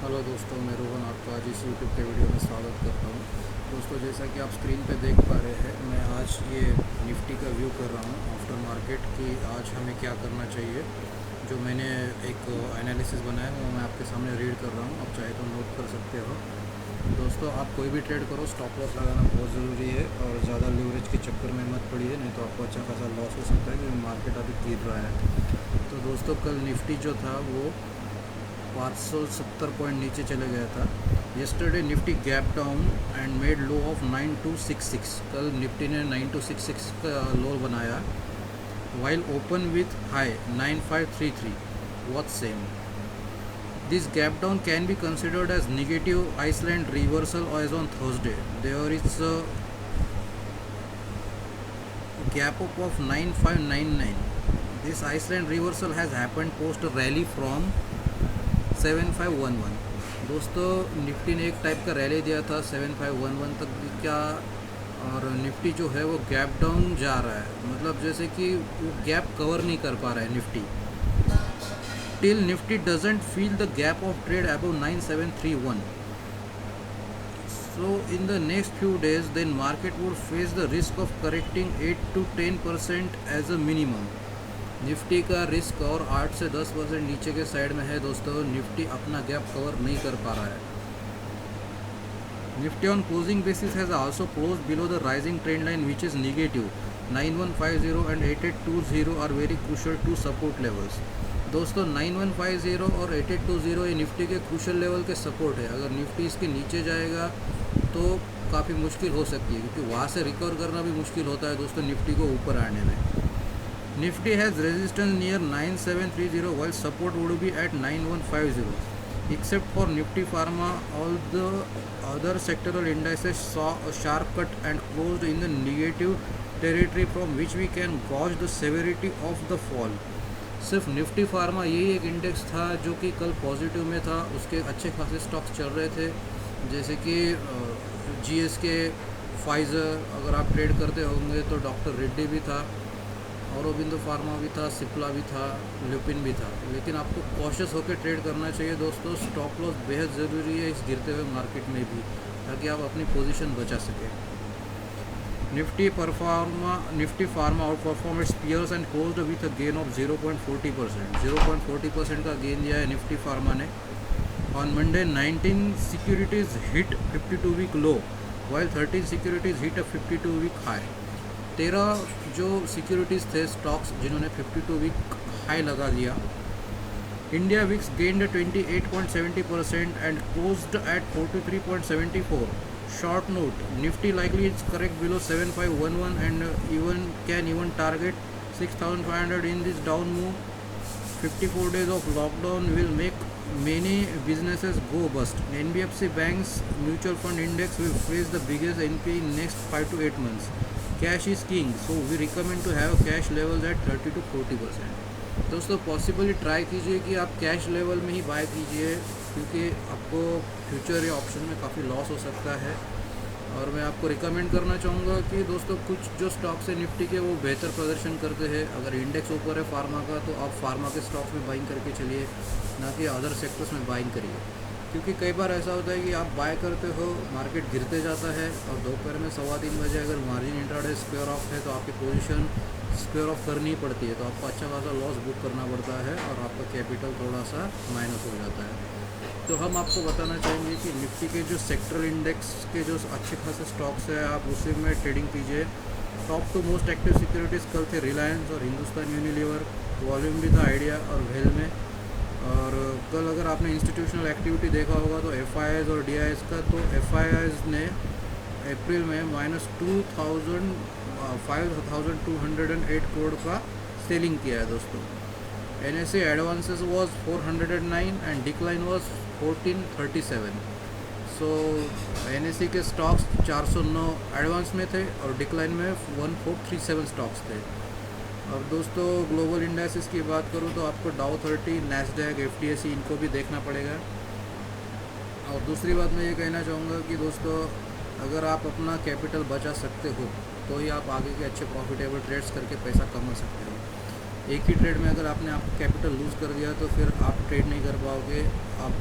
Hello दोस्तों, मैं रोहन आपका आज इस यूट्यूब के वीडियो में स्वागत करता हूँ। दोस्तों, जैसा कि आप स्क्रीन पे देख पा रहे हैं, मैं आज ये निफ्टी का व्यू कर रहा हूँ आफ्टर मार्केट कि आज हमें क्या करना चाहिए। जो मैंने एक एनालिसिस बनाया है वो मैं आपके सामने रीड कर रहा हूँ, आप चाहे तो नोट कर सकते हो। दोस्तों, आप कोई भी ट्रेड करो, स्टॉप लॉस लगाना बहुत ज़रूरी है और ज़्यादा लीवरेज के चक्कर में मत पड़िए, नहीं तो आपको अच्छा खासा लॉस हो सकता है क्योंकि मार्केट अभी गिर रहा है। तो दोस्तों, कल निफ्टी जो था वो 570 पॉइंट नीचे चले गया था। Yesterday Nifty gap down and made low of 9266। कल निफ्टी ने 9266 का लो बनाया, while open with high 9533 watch same. This gap down can be considered as negative island reversal as on Thursday. There is gap up of 9599. This Iceland reversal has happened post a rally from 7511। दोस्तों, Nifty ने एक type का rally दिया था 7511 तक क्या, और Nifty जो है वो गैप डाउन जा रहा है, मतलब जैसे कि वो गैप कवर नहीं कर पा रहा है Nifty. Till Nifty doesn't feel the gap of trade above 9731। So in the next few days, then market would face the risk of correcting 8 to 10% as a minimum। Nifty का risk और 8 से 10% नीचे के साइड में है दोस्तों। Nifty अपना gap cover नहीं कर पा रहा है। Nifty on closing basis has also close below the rising trend line which is negative. 9150 and 8820 are very crucial to support levels. दोस्तों, 9150 और 8820 ये निफ्टी के क्रूशल लेवल के सपोर्ट है। अगर निफ्टी इसके नीचे जाएगा तो काफ़ी मुश्किल हो सकती है, क्योंकि वहाँ से रिकवर करना भी मुश्किल होता है दोस्तों निफ्टी को ऊपर आने में। Nifty has resistance near 9730 while support would be at 9150। Except for Nifty Pharma, all the other sectoral indices saw a sharp cut and closed in the negative territory from which we can gauge the severity of the fall। सिर्फ Nifty pharma यही एक index था जो कि कल positive में था। उसके अच्छे खासे स्टॉक्स चल रहे थे, जैसे कि GSK, फाइज़र। अगर आप ट्रेड करते होंगे तो डॉक्टर रेड्डी भी था, औरोबिंदो फार्मा भी था, सिप्ला भी था, ल्यूपिन भी था। लेकिन आपको कॉशियस होकर ट्रेड करना चाहिए दोस्तों। स्टॉप लॉस बेहद ज़रूरी है इस गिरते हुए मार्केट में भी, ताकि आप अपनी पोजीशन बचा सकें। Nifty pharma outperform its peers and closed with a gain of 0.40%। 0.40% का गेन दिया है निफ्टी फार्मा ने। On Monday 19 securities hit 52 week low, while 13 securities hit a 52 week high. 13 जो सिक्योरिटीज़ थे स्टॉक्स जिन्होंने 52 वीक हाई लगा लिया। India VIX gained 28.70% and closed eight 43.74। Short note, Nifty likely is correct below 7511 and can even target 6500 in this down move। 54 days of lockdown will make many businesses go bust। NBFC Bank's mutual fund index will face the biggest NPA in next 5 to 8 months। Cash is king, so we recommend to have cash levels at 30 to 40%। दोस्तों, possibly try कीजिए कि आप cash level में ही bye कीजिए, क्योंकि आपको future या option में काफ़ी लॉस हो सकता है। और मैं आपको रिकमेंड करना चाहूँगा कि दोस्तों, कुछ जो स्टॉक्स है निफ्टी के वो बेहतर प्रदर्शन करते हैं। अगर इंडेक्स ऊपर है फार्मा का तो आप फार्मा के स्टॉक्स में बाइंग करके चलिए, ना कि अदर सेक्टर्स में बाइंग करिए। क्योंकि कई बार ऐसा होता है कि आप बाय करते हो, मार्केट गिरते जाता है और दोपहर में 3:15 बजे अगर मार्जिन इंट्राडे स्क्वायर ऑफ है तो आपकी पोजीशन स्क्वायर ऑफ करनी पड़ती है, तो आपको अच्छा खासा लॉस बुक करना पड़ता है और आपका कैपिटल थोड़ा सा माइनस हो जाता है। तो हम आपको बताना चाहेंगे कि निफ्टी के जो सेक्टरल इंडेक्स के जो अच्छे खासे स्टॉक्स हैं आप उसी में ट्रेडिंग कीजिए। Top two most active securities कल थे रिलायंस और हिंदुस्तान यूनिलीवर। वॉल्यूम भी था आइडिया और वेल में। और कल अगर आपने इंस्टीट्यूशनल एक्टिविटी देखा होगा तो FIIs और DIIs का, तो FIIs ने अप्रैल में -5208 करोड़ का सेलिंग किया है दोस्तों। NSE advances was 409 and decline was 1437। So NSE के स्टॉक्स 409 एडवांस में थे और डिक्लाइन में 1437 स्टॉक्स थे। और दोस्तों, ग्लोबल इंडेक्सेस की बात करूँ तो आपको डाउ 30, नैस्डैक, FTSE इनको भी देखना पड़ेगा। और दूसरी बात मैं ये कहना चाहूँगा कि दोस्तों, अगर आप अपना कैपिटल बचा सकते हो तो ही आप आगे के अच्छे प्रॉफिटेबल ट्रेड्स करके पैसा कमा सकते हो। एक ही ट्रेड में अगर आपने आप कैपिटल लूज़ कर दिया तो फिर आप ट्रेड नहीं कर पाओगे। आप